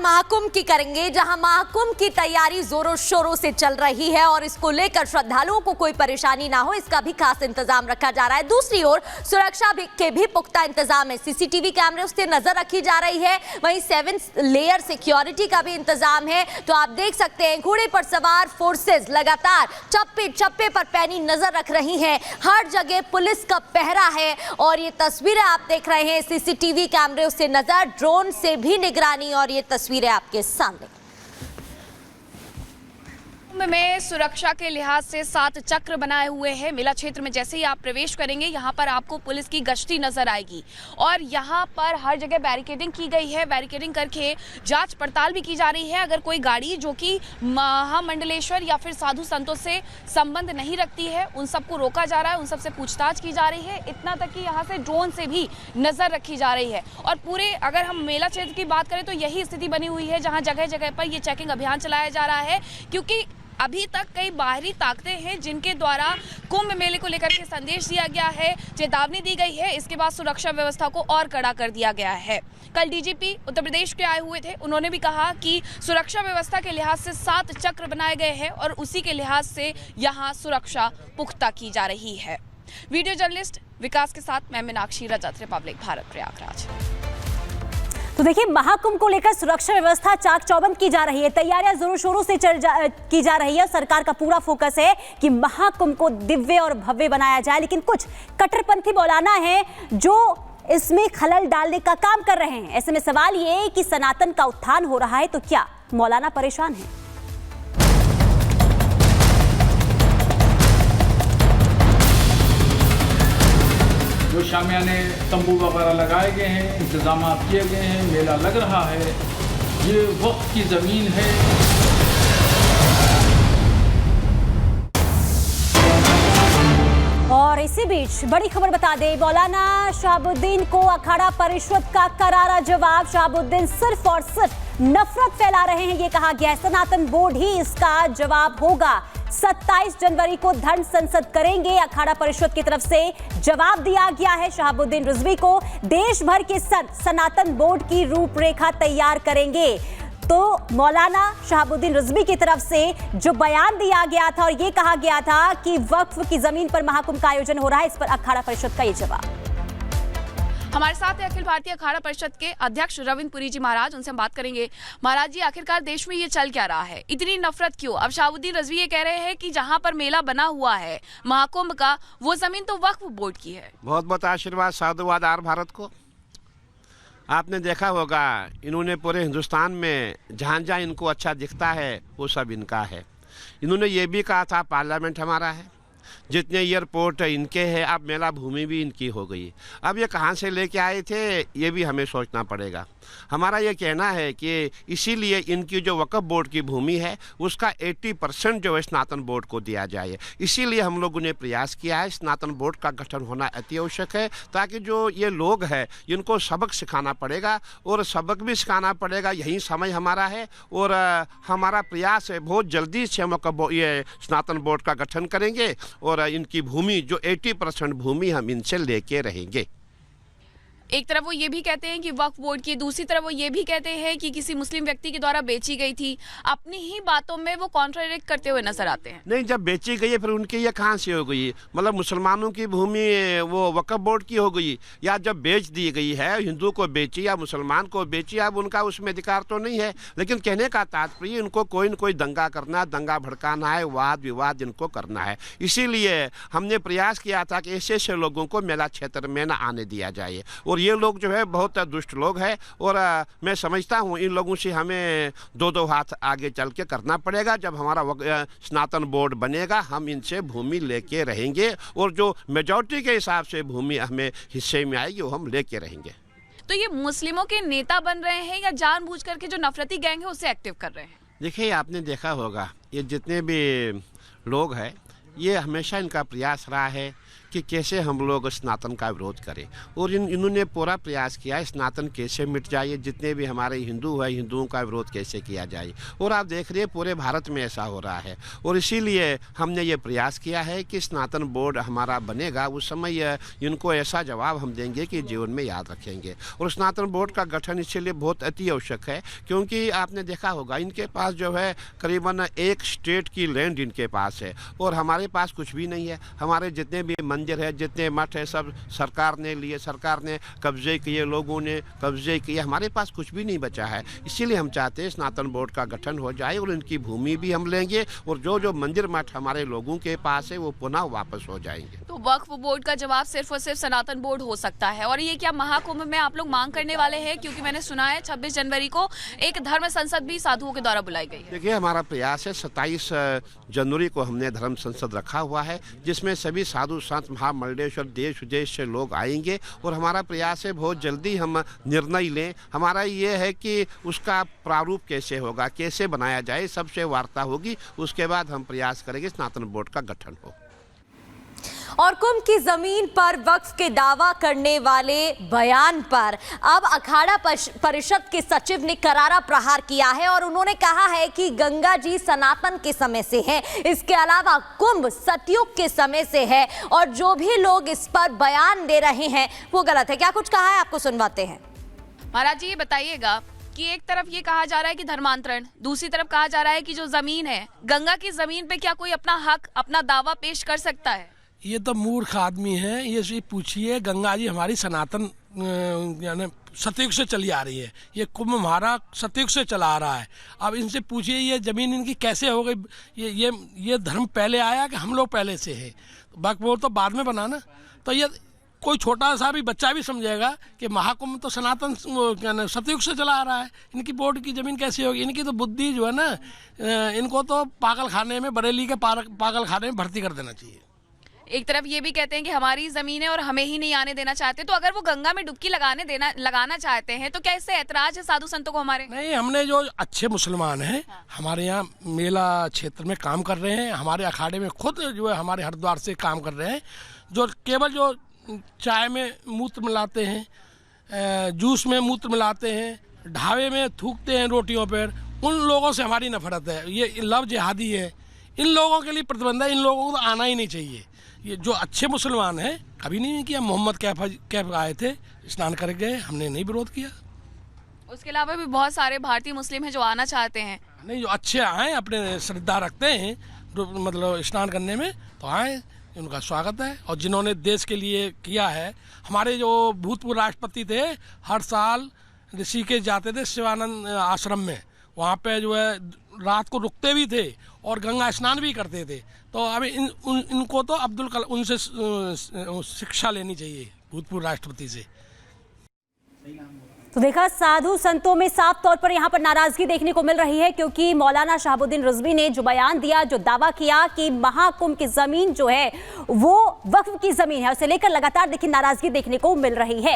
महाकुंभ की करेंगे, जहां महाकुंभ की तैयारी जोरों शोरों से चल रही है और इसको लेकर श्रद्धालुओं को कोई परेशानी ना हो, इसका भी खास इंतजाम रखा जा रहा है। दूसरी ओर सुरक्षा के भी पुख्ता इंतजाम है। सीसीटीवी कैमरे से नजर रखी जा रही है, वहीं 7 लेयर सिक्योरिटी का भी इंतजाम है। तो आप देख सकते हैं घोड़े पर सवार फोर्सेस लगातार चप्पे चप्पे पर पैनी नजर रख रही हैं। हर जगह पुलिस का पहरा है और ये तस्वीरें आप देख रहे हैं सीसीटीवी कैमरे से नजर, ड्रोन से भी निगरानी, और ये तस्वीरें आपके सामने। में सुरक्षा के लिहाज से 7 चक्र बनाए हुए हैं। मेला क्षेत्र में जैसे ही आप प्रवेश करेंगे, यहाँ पर आपको पुलिस की गश्ती नजर आएगी और यहाँ पर हर जगह बैरिकेडिंग की गई है। बैरिकेडिंग करके जांच पड़ताल भी की जा रही है। अगर कोई गाड़ी जो कि महामंडलेश्वर या फिर साधु संतों से संबंध नहीं रखती है, उन सबको रोका जा रहा है, उन सबसे पूछताछ की जा रही है। इतना तक कि यहाँ से ड्रोन से भी नजर रखी जा रही है। और पूरे अगर हम मेला क्षेत्र की बात करें तो यही स्थिति बनी हुई है, जहाँ जगह जगह पर ये चेकिंग अभियान चलाया जा रहा है, क्योंकि अभी तक कई बाहरी ताकतें हैं जिनके द्वारा कुंभ मेले को लेकर के संदेश दिया गया है, चेतावनी दी गई है। इसके बाद सुरक्षा व्यवस्था को और कड़ा कर दिया गया है। कल डीजीपी उत्तर प्रदेश के आए हुए थे, उन्होंने भी कहा कि सुरक्षा व्यवस्था के लिहाज से 7 चक्र बनाए गए हैं और उसी के लिहाज से यहाँ सुरक्षा पुख्ता की जा रही है। वीडियो जर्नलिस्ट विकास के साथ मैं मीनाक्षी रजत, रिपब्लिक भारत, प्रयागराज। तो देखिए, महाकुंभ को लेकर सुरक्षा व्यवस्था चाक चौबंद की जा रही है, तैयारियां जोरों शोरों से की जा रही है। सरकार का पूरा फोकस है कि महाकुंभ को दिव्य और भव्य बनाया जाए, लेकिन कुछ कट्टरपंथी मौलाना हैं जो इसमें खलल डालने का काम कर रहे हैं। ऐसे में सवाल ये है कि सनातन का उत्थान हो रहा है तो क्या मौलाना परेशान है? जो शामियाने तंबू वगैरह लगाए गए हैं, इंतजाम किए गए हैं, मेला लग रहा है, ये वक्त की ज़मीन है। और इसी बीच बड़ी खबर बता दें, मौलाना शहाबुद्दीन को अखाड़ा परिषद का करारा जवाब। शहाबुद्दीन सिर्फ और सिर्फ नफरत फैला रहे हैं, ये कहा गया है। सनातन बोर्ड ही इसका जवाब होगा। 27 जनवरी को धर्म संसद करेंगे, अखाड़ा परिषद की तरफ से जवाब दिया गया है। शहाबुद्दीन रिजवी को देश भर के संत सनातन बोर्ड की रूपरेखा तैयार करेंगे। तो मौलाना शहाबुद्दीन रिजवी की तरफ से जो बयान दिया गया था और ये कहा गया था कि वक्फ की जमीन पर महाकुंभ का आयोजन हो रहा है, इस पर अखाड़ा परिषद का ये जवाब। हमारे साथ है अखिल भारतीय अखाड़ा परिषद के अध्यक्ष रविंद्र पुरी जी महाराज, उनसे हम बात करेंगे। महाराज जी, आखिरकार देश में ये चल क्या रहा है, इतनी नफरत क्यों? अब शहाबुद्दीन रिजवी ये कह रहे हैं कि जहां पर मेला बना हुआ है महाकुंभ का, वो जमीन तो वक्फ बोर्ड की है। बहुत बहुत आशीर्वाद, साधुवाद आर भारत को। आपने देखा होगा, इन्होंने पूरे हिंदुस्तान में जहाँ जहाँ इनको अच्छा दिखता है वो सब इनका है। इन्होंने ये भी कहा था पार्लियामेंट हमारा है, जितने एयरपोर्ट इनके हैं, अब मेला भूमि भी इनकी हो गई। अब ये कहाँ से लेके आए थे, ये भी हमें सोचना पड़ेगा। हमारा ये कहना है कि इसीलिए इनकी जो वक्फ बोर्ड की भूमि है उसका 80% जो है स्नातन बोर्ड को दिया जाए। इसीलिए हम लोगों ने प्रयास किया है, स्नातन बोर्ड का गठन होना अति आवश्यक है, ताकि जो ये लोग हैं इनको सबक सिखाना पड़ेगा और सबक भी सिखाना पड़ेगा। यही समय हमारा है और हमारा प्रयास है बहुत जल्दी से हम ये स्नातन बोर्ड का गठन करेंगे और इनकी भूमि जो 80% भूमि हम इनसे लेके रहेंगे। एक तरफ वो ये भी कहते हैं कि वक्फ बोर्ड की, दूसरी तरफ वो ये भी कहते हैं कि किसी मुस्लिम व्यक्ति के द्वारा बेची गई थी। अपनी ही बातों में वो कॉन्ट्राडिक्ट करते हुए नजर आते हैं। नहीं, जब बेची गई है फिर उनकी ये कहाँ से हो गई? मतलब मुसलमानों की भूमि वो वक्फ बोर्ड की हो गई, या जब बेच दी गई है, हिंदू को बेची या मुसलमान को बेची, अब उनका उसमें अधिकार तो नहीं है। लेकिन कहने का तात्पर्य इनको कोई न कोई दंगा करना, दंगा भड़काना है, वाद विवाद इनको करना है। इसीलिए हमने प्रयास किया था कि ऐसे ऐसे लोगों को मेला क्षेत्र में न आने दिया जाए। और ये लोग जो है बहुत दुष्ट लोग हैं और मैं समझता हूँ इन लोगों से हमें दो हाथ आगे चल के करना पड़ेगा। जब हमारा स्नातन बोर्ड बनेगा हम इनसे भूमि लेके रहेंगे और जो मेजॉरिटी के हिसाब से भूमि हमें हिस्से में आएगी वो हम लेके रहेंगे। तो ये मुस्लिमों के नेता बन रहे हैं या जानबूझ करके जो नफरती गैंग है उसे एक्टिव कर रहे हैं? देखिए, आपने देखा होगा ये जितने भी लोग हैं, ये हमेशा इनका प्रयास रहा है कि कैसे हम लोग सनातन का विरोध करें, और इन्होंने पूरा प्रयास किया है सनातन कैसे मिट जाए, जितने भी हमारे हिंदू हैं हिंदुओं का विरोध कैसे किया जाए। और आप देख रहे हैं पूरे भारत में ऐसा हो रहा है, और इसीलिए हमने ये प्रयास किया है कि सनातन बोर्ड हमारा बनेगा, उस समय इनको ऐसा जवाब हम देंगे कि जीवन में याद रखेंगे। और सनातन बोर्ड का गठन इसलिए बहुत अति आवश्यक है, क्योंकि आपने देखा होगा इनके पास जो है करीबन 1 स्टेट की लैंड इनके पास है, और हमारे पास कुछ भी नहीं है। हमारे जितने भी मंदिर है, जितने मठ है, सब सरकार ने लिए, सरकार ने कब्जे किए, लोगों ने कब्जे किए, हमारे पास कुछ भी नहीं बचा है। इसीलिए हम चाहते हैं सनातन बोर्ड का गठन हो जाए और इनकी भूमि भी हम लेंगे, और जो मंदिर मठ हमारे लोगों के पास है वो पुनः वापस हो जाएंगे। तो वक्फ बोर्ड का जवाब सिर्फ और सिर्फ सनातन बोर्ड हो सकता है। और ये क्या महाकुंभ में आप लोग मांग करने वाले हैं? क्योंकि मैंने सुना है 26 जनवरी को एक धर्म संसद भी साधुओं के द्वारा बुलाई गई है। देखिए, हमारा प्रयास है 27 जनवरी को हमने धर्म संसद रखा हुआ है, जिसमें सभी साधु संत महामंडलेश्वर देश विदेश से लोग आएंगे, और हमारा प्रयास है बहुत जल्दी हम निर्णय लें। हमारा ये है कि उसका प्रारूप कैसे होगा, कैसे बनाया जाए, सबसे वार्ता होगी, उसके बाद हम प्रयास करेंगे सनातन बोर्ड का गठन हो। और कुंभ की जमीन पर वक्फ के दावा करने वाले बयान पर अब अखाड़ा परिषद के सचिव ने करारा प्रहार किया है, और उन्होंने कहा है कि गंगा जी सनातन के समय से है, इसके अलावा कुंभ सतयुग के समय से है, और जो भी लोग इस पर बयान दे रहे हैं वो गलत है। क्या कुछ कहा है, आपको सुनवाते हैं। महाराज जी, ये बताइएगा कि एक तरफ ये कहा जा रहा है कि धर्मांतरण, दूसरी तरफ कहा जा रहा है कि जो जमीन है, गंगा की जमीन पे क्या कोई अपना हक, अपना दावा पेश कर सकता है? ये तो मूर्ख आदमी है। ये पूछिए, गंगा जी हमारी सनातन यानी सतयुग से चली आ रही है, ये कुंभ हमारा सतयुग से चला आ रहा है। अब इनसे पूछिए ये जमीन इनकी कैसे हो गई? ये धर्म पहले आया कि हम लोग पहले से है? वक्फ बोर्ड तो बाद में बना ना। तो ये कोई छोटा सा भी बच्चा भी समझेगा कि महाकुंभ तो सनातन सतयुग से चला आ रहा है, इनकी बोर्ड की ज़मीन कैसी होगी? इनकी तो बुद्धि जो है ना, इनको तो पागल खाने में, बरेली के पागल खाने में भर्ती कर देना चाहिए। एक तरफ ये भी कहते हैं कि हमारी जमीन है और हमें ही नहीं आने देना चाहते, तो अगर वो गंगा में डुबकी लगाना चाहते हैं तो क्या इससे ऐतराज है साधु संतों को हमारे? नहीं, हमने जो अच्छे मुसलमान हैं हमारे यहाँ मेला क्षेत्र में काम कर रहे हैं, हमारे अखाड़े में खुद जो है हमारे हरिद्वार से काम कर रहे हैं, जो केवल जो चाय में मूत्र मिलाते हैं, जूस में मूत्र मिलाते हैं, ढाबे में थूकते हैं रोटियों पर, उन लोगों से हमारी नफरत है। ये लव जिहादी है, इन लोगों के लिए प्रतिबंध है, इन लोगों को तो आना ही नहीं चाहिए। ये जो अच्छे मुसलमान हैं कभी नहीं किया। मोहम्मद कैफ आए थे, स्नान कर गए, हमने नहीं विरोध किया। उसके अलावा भी बहुत सारे भारतीय मुस्लिम हैं जो आना चाहते हैं। नहीं, जो अच्छे आए, अपने श्रद्धा रखते हैं मतलब स्नान करने में, तो आए, उनका स्वागत है। और जिन्होंने देश के लिए किया है, हमारे जो भूतपूर्व राष्ट्रपति थे हर साल ऋषिकेश जाते थे शिवानंद आश्रम में, वहाँ पे जो है रात को रुकते भी थे और गंगा स्नान भी करते थे। तो अभी इनको तो अब्दुल कलाम, उनसे शिक्षा लेनी चाहिए, भूतपूर्व राष्ट्रपति से। तो देखा, साधु संतों में साफ तौर पर यहाँ पर नाराजगी देखने को मिल रही है, क्योंकि मौलाना शहाबुद्दीन रिजवी ने जो बयान दिया, जो दावा किया कि महाकुंभ की जमीन जो है वो वक्फ की जमीन है, उसे लेकर लगातार देखिए नाराजगी देखने को मिल रही है।